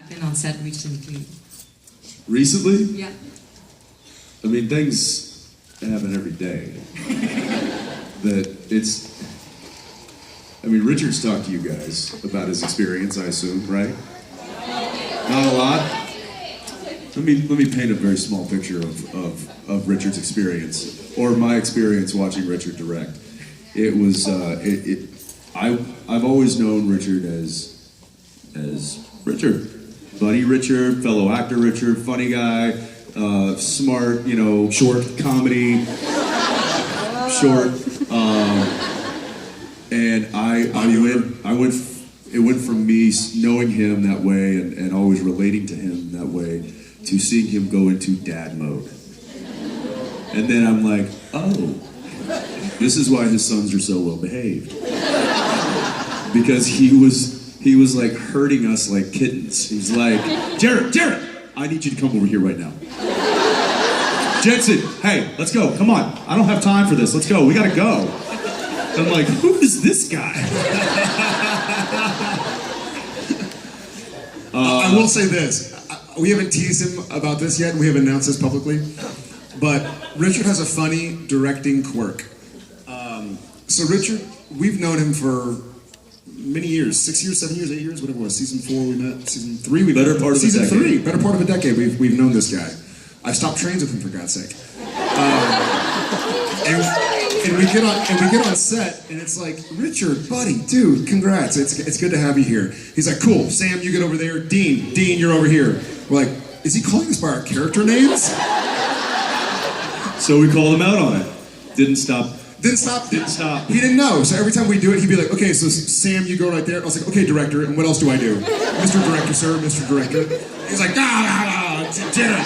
Been on set recently. Recently? Yeah. I mean, things happen every day. Richard's talked to you guys about his experience, I assume, right? Not a lot? Let me paint a very small picture of Richard's experience, or my experience watching Richard direct. It was, I've always known Richard as Richard. Buddy Richard, fellow actor Richard, funny guy, smart, short comedy, short. And it went from me knowing him that way and always relating to him that way to seeing him go into dad mode. And then I'm like, oh, this is why his sons are so well behaved. Because he was like herding us like kittens. He's like, Jared, I need you to come over here right now. Jensen, hey, let's go, come on. I don't have time for this, let's go, we gotta go. I'm like, who is this guy? I will say this, we haven't teased him about this yet, we haven't announced this publicly, but Richard has a funny directing quirk. So Richard, we've known him for many years, 6 years, 7 years, 8 years, whatever it was. Season 4 we met, season 3 we met. Season 3, better part of a decade we've known this guy. I've stopped trains with him for God's sake. And we get on set and it's like, Richard, buddy, dude, congrats. It's good to have you here. He's like, cool, Sam, you get over there. Dean, you're over here. We're like, is he calling us by our character names? So we called him out on it. Didn't stop. He didn't know. So every time we do it, he'd be like, okay, so Sam, you go right there. I was like, okay, director, and what else do I do? Mr. Director, sir, Mr. Director. He's like, Jared.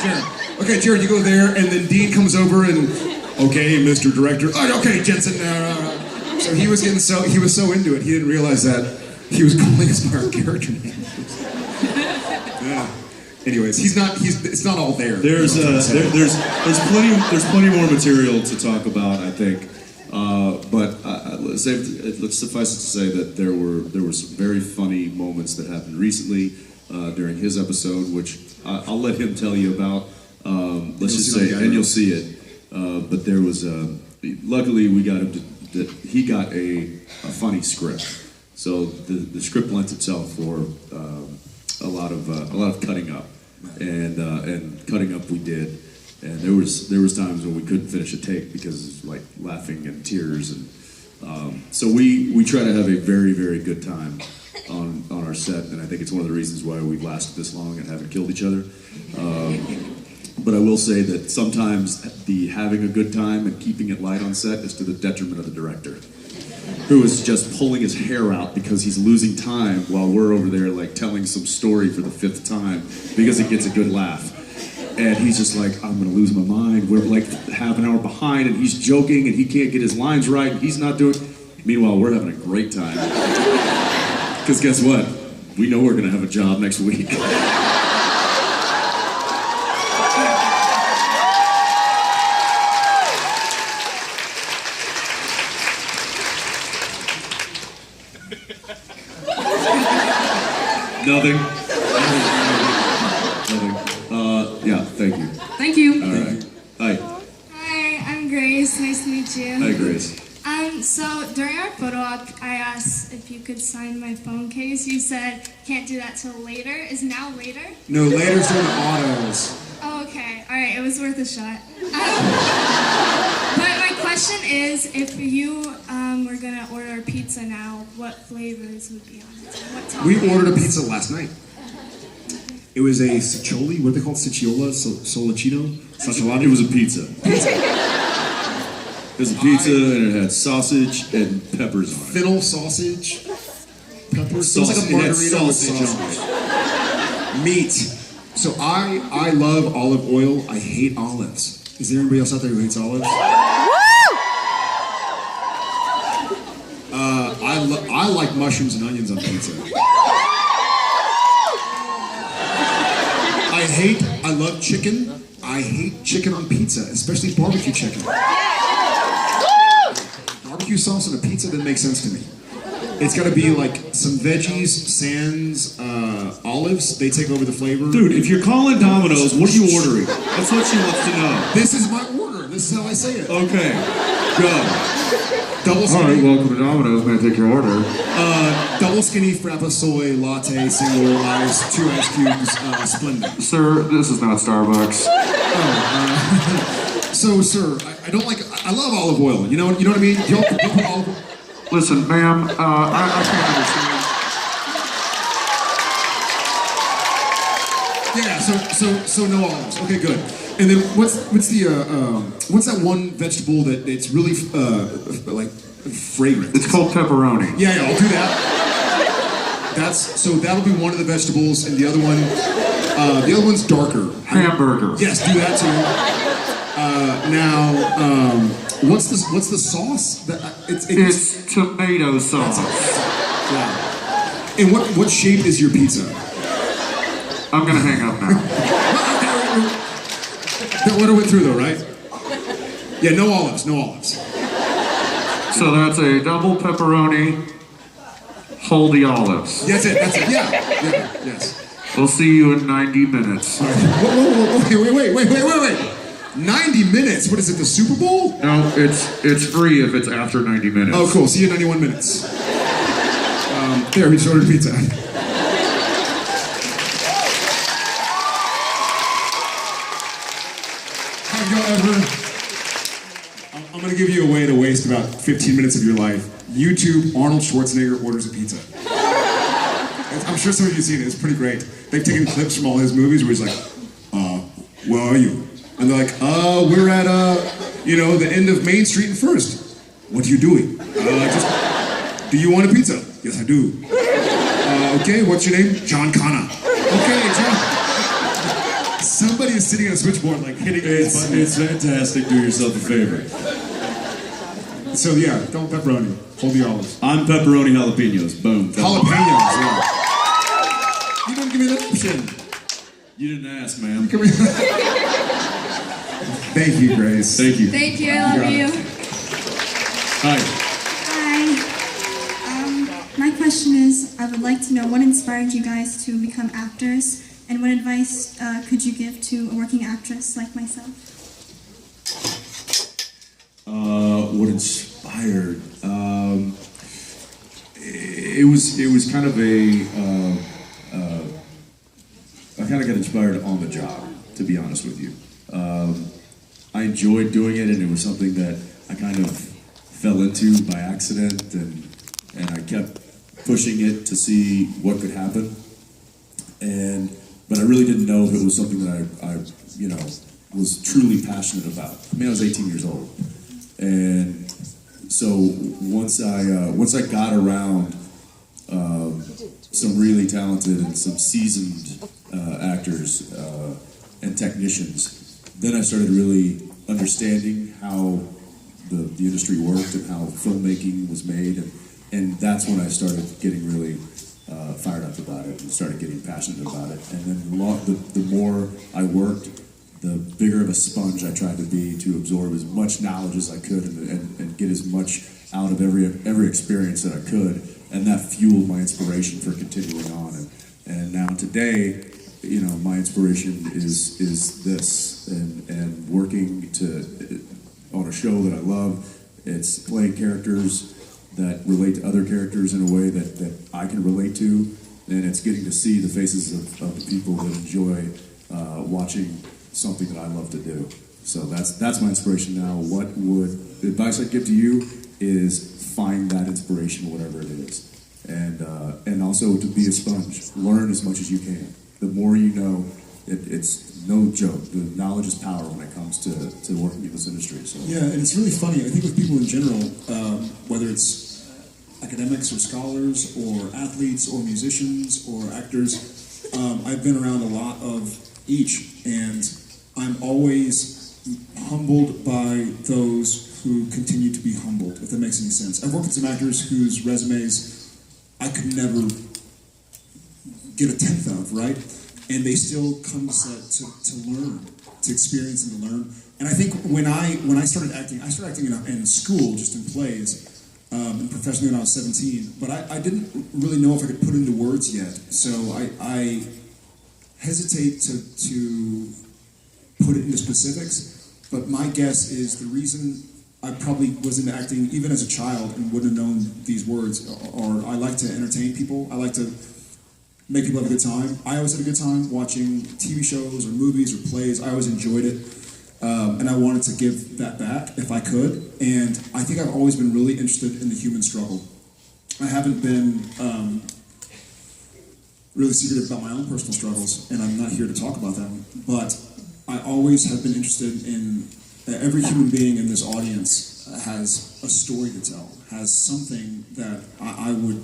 Okay, Jared, you go there, and then Dean comes over and, okay, Mr. Director. Oh, okay, Jensen. So he was so into it, he didn't realize that he was calling us by our character names. Yeah. Anyways, it's not all there. There's plenty more material to talk about, I think. But let's suffice it to say that there were some very funny moments that happened recently during his episode, which I'll let him tell you about. Let's just say, and you'll see it. But there was luckily we got him he got a funny script, so the script lent itself for a lot of cutting up, and cutting up we did. And there was times when we couldn't finish a take because like laughing and tears, and so we try to have a very, very good time on our set, and I think it's one of the reasons why we've lasted this long and haven't killed each other. But I will say that sometimes the having a good time and keeping it light on set is to the detriment of the director, who is just pulling his hair out because he's losing time while we're over there like telling some story for the 5th time because he gets a good laugh. And he's just like, I'm gonna lose my mind. We're like half an hour behind and he's joking and he can't get his lines right and he's not doing. Meanwhile, we're having a great time. Because guess what? We know we're gonna have a job next week. Nothing. Yeah, thank you. Thank you. All right. Hi. Hi, I'm Grace. Nice to meet you. Hi, Grace. So during our photo op, I asked if you could sign my phone case. You said can't do that till later. Is now later? No, later's during the autos. Oh, okay. All right. It was worth a shot. But my question is, if you were gonna order a pizza now, what flavors would be on it? What We toppings? ordered a pizza last night. It was a ciccioli, what are they called? Cicciola? Solacino? It was a pizza. It was a pizza and it had sausage and peppers on it. Fennel sausage, peppers. It was like a margarita with sausage. Meat. So I love olive oil. I hate olives. Is there anybody else out there who hates olives? I like mushrooms and onions on pizza. I love chicken. I hate chicken on pizza, especially barbecue chicken. Barbecue sauce on a pizza doesn't make sense to me. It's got to be like some veggies, sans, olives. They take over the flavor. Dude, if you're calling Domino's, what are you ordering? That's what she wants to know. This is my order. This is how I say it. Okay, go. Double All skinny. right, welcome to Domino's. May I take your order? Double skinny frappa soy latte, single ice, 2 ice cubes, Splendid. Sir, this is not Starbucks. So, sir, I don't like. I love olive oil. You know what I mean? You put olive oil. Listen, ma'am, I can't understand. Yeah. So no olives. Okay, good. And then what's that one vegetable that it's really like fragrant? It's called pepperoni. Yeah, I'll do that. That'll be one of the vegetables, and the other one's darker. Hamburger. Yes, do that too. What's the sauce? It's tomato sauce. Yeah. And what shape is your pizza? I'm gonna hang up now. What I went through though, right? Yeah, no olives. So that's a double pepperoni, hold the olives. That's it. Yeah, yes. We'll see you in 90 minutes. All right. Whoa, wait. 90 minutes? What is it, the Super Bowl? No, it's free if it's after 90 minutes. Oh, cool. See you in 91 minutes. There, we just ordered pizza. Have y'all ever... I'm going to give you a way to waste about 15 minutes of your life. YouTube, Arnold Schwarzenegger orders a pizza. I'm sure some of you have seen it. It's pretty great. They've taken clips from all his movies where he's like, where are you? And they're like, we're at, the end of Main Street and First. What are you doing? Do you want a pizza? Yes, I do. Okay, what's your name? John Connor. Okay, John. Somebody is sitting on a switchboard, like, hitting this. It's fantastic. Do yourself a favor. So, yeah, double pepperoni. Hold the olives. I'm pepperoni jalapenos. Boom. Jalapenos, yeah. You didn't give me that option. You didn't ask, ma'am. Thank you, Grace. Thank you. Thank you, I love you. Hi. Hi. My question is, I would like to know what inspired you guys to become actors, and what advice could you give to a working actress like myself? What inspired? It was kind of I kind of got inspired on the job, to be honest with you. I enjoyed doing it, and it was something that I kind of fell into by accident, and I kept pushing it to see what could happen. But I really didn't know if it was something that I was truly passionate about. I mean, I was 18 years old, and so once I got around some really talented and some seasoned actors and technicians, then I started really understanding how the industry worked and how filmmaking was made, and that's when I started getting really fired up about it and started getting passionate about it. And then the more I worked, the bigger of a sponge I tried to be to absorb as much knowledge as I could and get as much out of every experience that I could, and that fueled my inspiration for continuing on. And now today, my inspiration is this, and working on a show that I love. It's playing characters that relate to other characters in a way that I can relate to, and it's getting to see the faces of the people that enjoy watching something that I love to do. So that's my inspiration now. The advice I'd give to you is find that inspiration, whatever it is, and also to be a sponge. Learn as much as you can. The more you know, it's no joke. The knowledge is power when it comes to working in this industry. So. Yeah, and it's really funny. I think with people in general, whether it's academics or scholars or athletes or musicians or actors, I've been around a lot of each, and I'm always humbled by those who continue to be humbled, if that makes any sense. I've worked with some actors whose resumes I could never get a tenth of, right? And they still come to set to learn, to experience and to learn. And I think when I started acting in school, just in plays, and professionally when I was 17, but I didn't really know if I could put into words yet. So I hesitate to put it into specifics, but my guess is the reason I probably was into acting even as a child and wouldn't have known these words, or I like to entertain people. I like to make people have a good time. I always had a good time watching TV shows or movies or plays. I always enjoyed it. And I wanted to give that back if I could. And I think I've always been really interested in the human struggle. I haven't been really secretive about my own personal struggles, and I'm not here to talk about them. But I always have been interested in every human being in this audience has a story to tell, has something that I would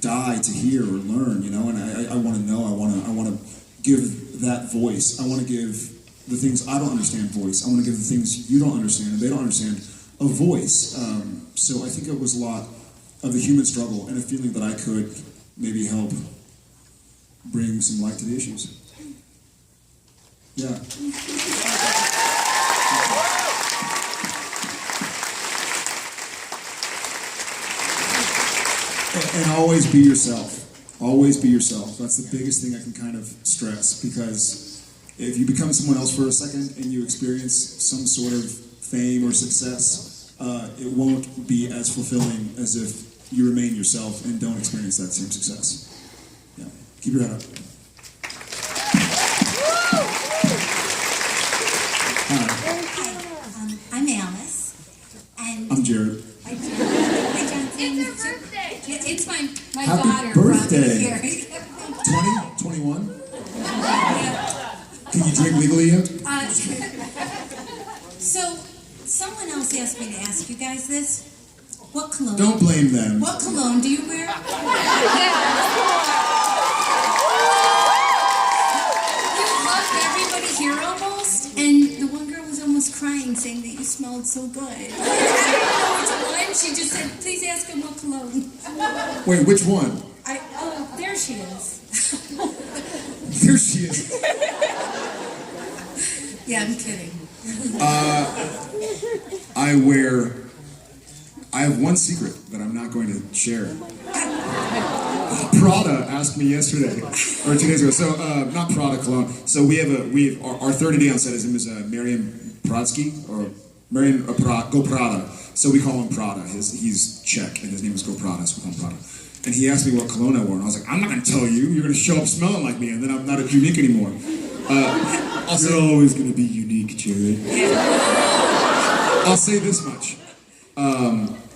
die to hear or learn, you know. And I want to know. I want to give that voice. I want to give the things I don't understand voice. I want to give the things you don't understand and they don't understand a voice. So I think it was a lot of the human struggle and a feeling that I could maybe help bring some light to the issues. Yeah. And always be yourself. Always be yourself. That's the biggest thing I can kind of stress, because if you become someone else for a second and you experience some sort of fame or success, it won't be as fulfilling as if you remain yourself and don't experience that same success. Yeah. Keep your head up. I'm Alice. And I'm Jared. Hi, Jonathan. It's her birthday. It's my Happy daughter. birthday. Here. 20? 21? Yeah. Can you drink legally yet? So, someone else asked me to ask you guys this. What cologne? Don't blame them. What cologne do you wear? You loved everybody here almost, and the one girl was almost crying, saying that you smelled so good. I didn't know which one. She just said, "Please ask him what cologne." Wait, which one? Oh, there she is. Here she is. Yeah, I'm kidding. I have one secret that I'm not going to share. Prada asked me yesterday, or 2 days ago. So, not Prada cologne. So we have our third AD on set. His name is Marian Pradsky, or Marian Go Prada. So we call him Prada. He's Czech, and his name is Go Prada, so we call him Prada. And he asked me what cologne I wore, and I was like, I'm not going to tell you. You're going to show up smelling like me, and then I'm not unique anymore. You're always going to be unique, Jared. I'll say this much.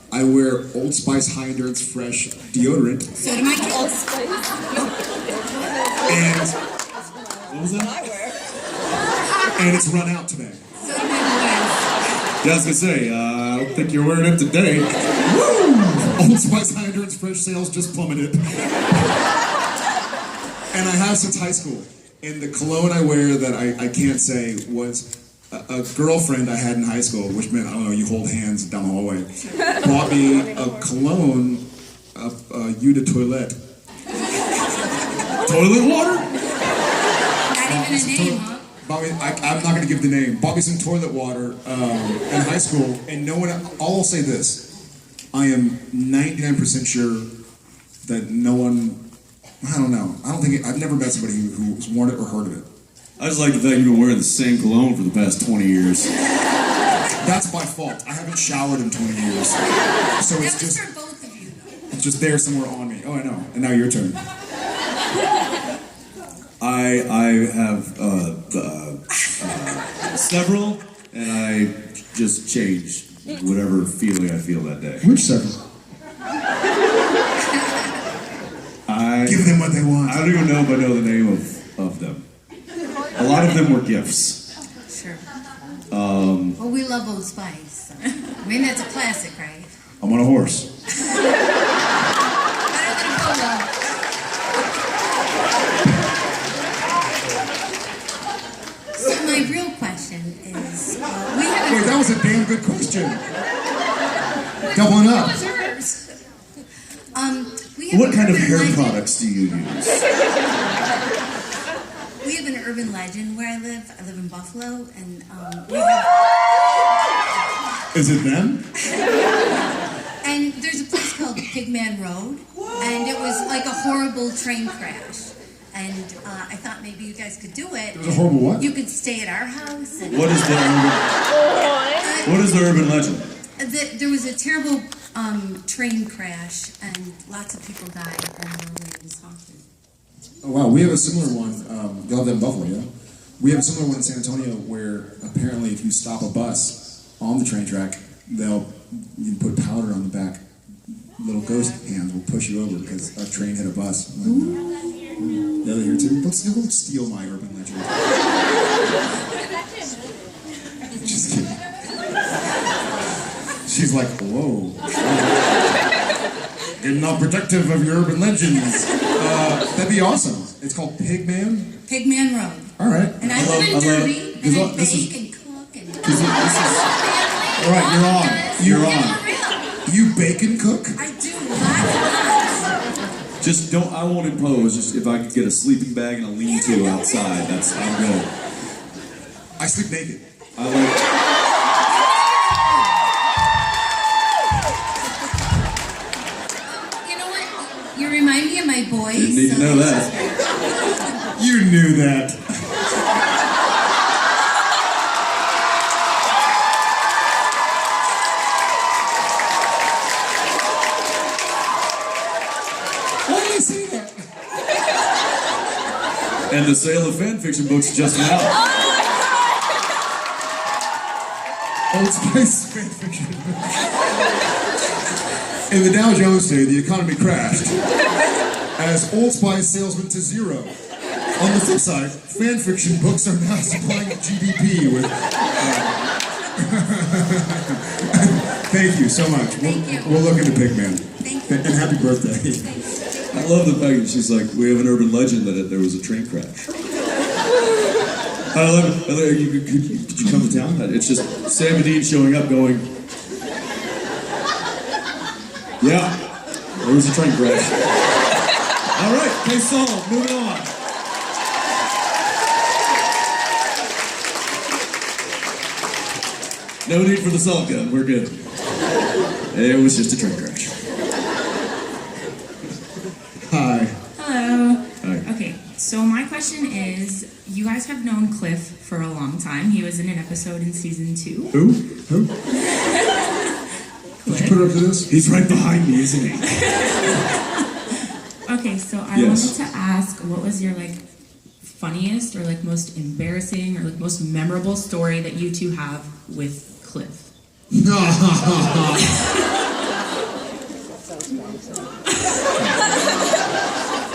I wear Old Spice High Endurance Fresh deodorant. So do my kids. Old Spice. And what was that? And it's run out today. So do my boys. Yeah, I was gonna say, I don't think you're wearing it today. Woo! Old Spice High Endurance Fresh sales just plummeted. And I have since high school. And the cologne I wear that I can't say was a girlfriend I had in high school, which meant, I don't know, you hold hands down the hallway, bought me a cologne of Eau de Toilette. Toilet water? Not even a name, huh? Bought me, I'm not going to give the name. Bought me some toilet water in high school, and no one, I'll say this. I am 99% sure that no one, I don't know. I've never met somebody who's worn it or heard of it. I just like the fact you've been wearing the same cologne for the past 20 years. That's my fault. I haven't showered in 20 years. So it's That was just, for both of you. it's just there somewhere on me. Oh, I know. And now your turn. I have several, and I just change whatever feeling I feel that day. Which several? Give them what they want. I don't even know if I know the name of them. A lot of them were gifts. Sure. Well, we love Old Spice. I mean, that's a classic, right? I'm on a horse. Better than a polo. So my real question is, we have Wait, that was a damn good question. Doubling up. It was hers. we have What an kind of urban hair legend. products do you use? We have an urban legend where I live. I live in Buffalo, and we have, Is it them? and there's a place called Pigman Road, and it was like a horrible train crash. And I thought maybe you guys could do it. It was a horrible what? You could stay at our house. And, What is the urban legend? there was a terrible train crash, and lots of people died, and it was haunted. Oh wow, we have a similar one. Y'all have that in Buffalo, yeah? We have a similar one in San Antonio where apparently if you stop a bus on the train track, you can put powder on the back. Little ghost hands will push you over because a train hit a bus. Yeah, they're here too. Don't steal my urban legend. Just kidding. She's like, whoa. Getting all protective of your urban legends. That'd be awesome. It's called Pigman. Pigman Road. All right. And I live in Derby, and I bake and cook and... All right, you're on. You're on. You bake and cook? I do lots. Just don't. I won't impose. Just if I could get a sleeping bag and a lean-to outside, I'm good. I sleep naked. I like. You know what? You remind me of my boys. Didn't need to know that. You knew that. Why do you say that? And the sale of fan fiction books just went out. Old Spice fan fiction. In the Dow Jones today, the economy crashed as Old Spice sales went to zero. On the flip side, fan fiction books are now supplying GDP with... Thank you so much. We'll look into Pigman. Thank you. And happy birthday. I love the fact that she's like, we have an urban legend that there was a train crash. I love it. Could you come to town? It's just Sam and Dean showing up going, yeah, there was a train crash. All right, case solved. Moving on. No need for the salt gun. We're good. It was just a train crash. Hi. Hello. Hi. Okay, so my question is, you guys have known Cliff for a long time. He was in an episode in season 2. Who? Did you put it up to this? He's right behind me, isn't he? Okay, so I Yes. wanted to ask, what was your funniest or most embarrassing or most memorable story that you two have with Cliff?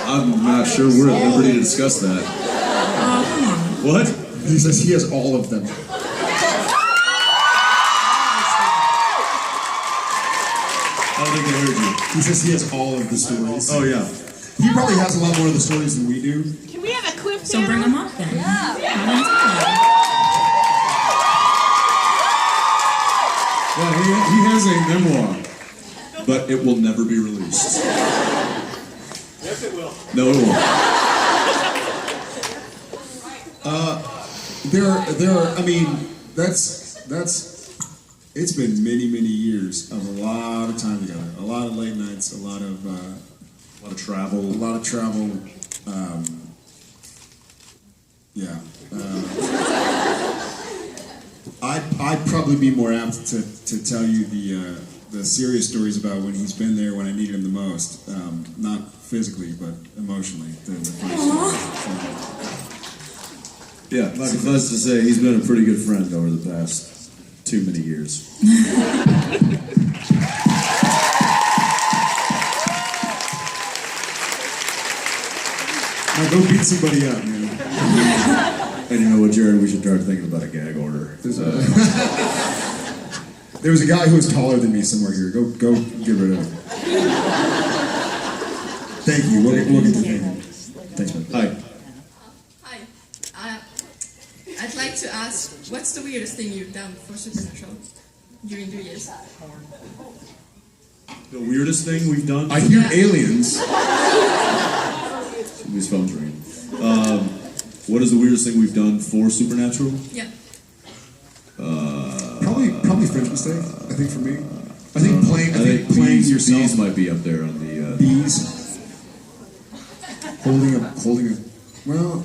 I'm not sure we're at liberty to discuss that. Oh, come on. What? He says he has all of them. I don't think I heard you. He says he has all of the stories. Oh, yeah. He probably has a lot more of the stories than we do. Can we have a Cliff So bring them up then. Have them tell. Well, he has a memoir, but it will never be released. Yes, it will. No, it won't. It's been many years of a lot of time together, a lot of late nights, a lot of travel. I'd probably be more apt to tell you the serious stories about when he's been there when I needed him the most, not physically but emotionally. Than the funny stories. Yeah, suffice to say, he's been a pretty good friend over the past too many years. Now go beat somebody up, man. And you know what, Jared? We should start thinking about a gag order. There was a guy who was taller than me somewhere here. Go get rid of him. Thank you. We'll get to thank you. Thanks, man. Hi. Hi. I'd like to ask, what's the weirdest thing you've done for Supernatural during the years? The weirdest thing we've done? I hear aliens. His phone's ringing. What is the weirdest thing we've done for Supernatural? Yeah. Probably French mistake. I think for me. I think playing bees, yourself. bees might be up there on the. Bees. Holding a. Well,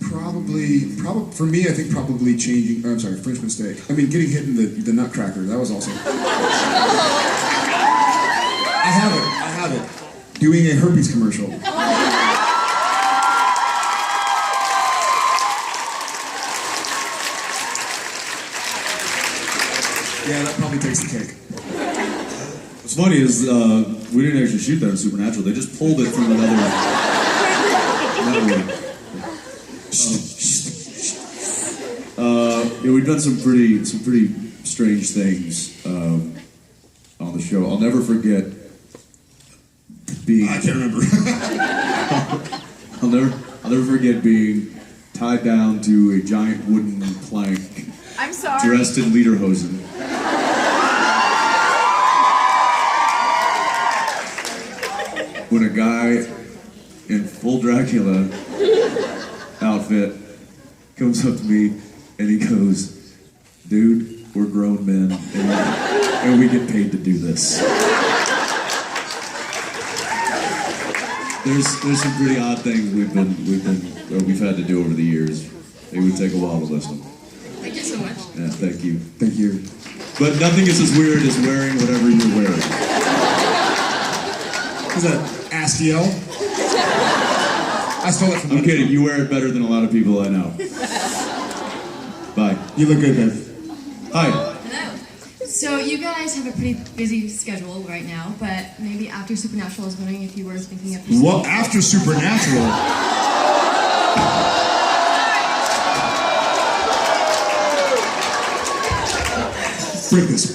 probably for me. I think probably changing. I'm sorry, French mistake. I mean, getting hit in the nutcracker. That was also. I have it. Doing a herpes commercial. Yeah, that probably takes the cake. What's funny is we didn't actually shoot that in Supernatural. They just pulled it from another network. Yeah, we've done some pretty strange things on the show. I'll never forget being. I can't remember. I'll never forget being tied down to a giant wooden plank, I'm sorry. dressed in lederhosen. When a guy in full Dracula outfit comes up to me and he goes, "Dude, we're grown men and we get paid to do this." There's some pretty odd things we've had to do over the years. It would take a while to list them. Thank you so much. Yeah, thank you. Thank you. But nothing is as weird as wearing whatever you're wearing. Is that Astiel? I stole it from. I'm kidding. You wear it better than a lot of people I know. Bye. You look good, Dave. Hi. Hello. So you guys have a pretty busy schedule right now, but maybe after Supernatural, I was wondering if you were thinking of... Well, after Supernatural... Break this.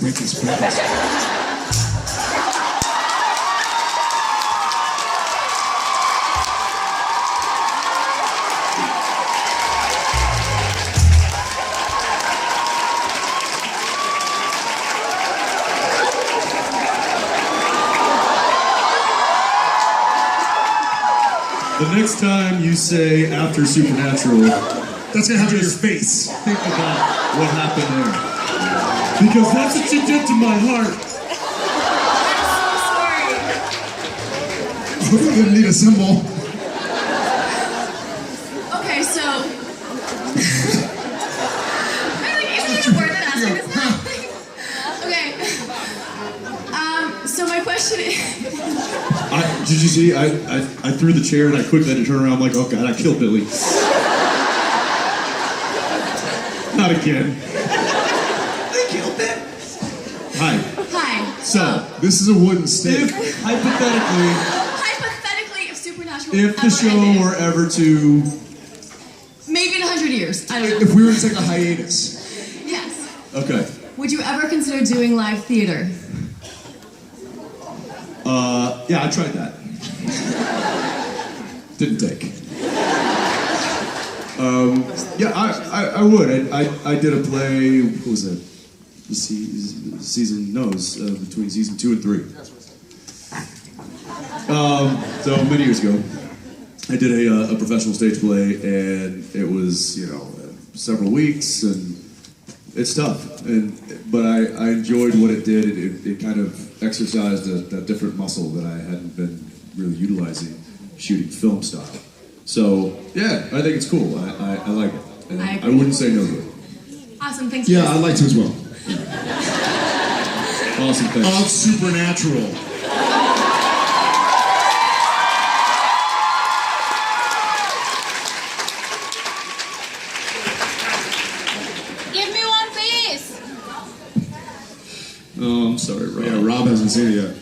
The next time you say after Supernatural, That's gonna happen to your face. think about what happened there. Because that's what you did to my heart. I hope you didn't need a symbol. Okay, so... Isn't it worth it asking this now? Okay. So my question is... Did you see? I threw the chair and I quickly had to turn around. I'm like, oh God, I killed Billy. Not again. I killed him. Hi. Hi. So, This is a wooden stick. if hypothetically, Hypothetically, if Supernatural if the ever show ended, were ever to, maybe in 100 years, I don't know. If we were to take a hiatus. Yes. okay, Would you ever consider doing live theater? yeah, I tried that. Didn't take. Yeah, I would. I did a play. What was that? Between season 2 and 3. So many years ago, I did a professional stage play, and it was several weeks, and it's tough. But I enjoyed what it did. It kind of exercised a different muscle that I hadn't been really utilizing shooting film style. So yeah, I think it's cool. I like it. And I I wouldn't say no to it. Awesome, thank you. Yeah, I'd like to as well. Awesome, thanks. Of Supernatural. Give me one piece. Oh, I'm sorry, Rob. Yeah, Rob hasn't seen it yet.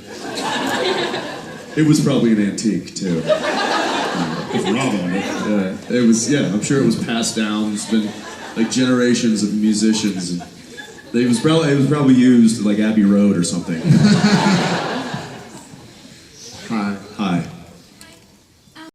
It was probably an antique too. If Rob owned it. It was. Yeah, I'm sure it was passed down. It's been like generations of musicians, and it was probably used like Abbey Road or something.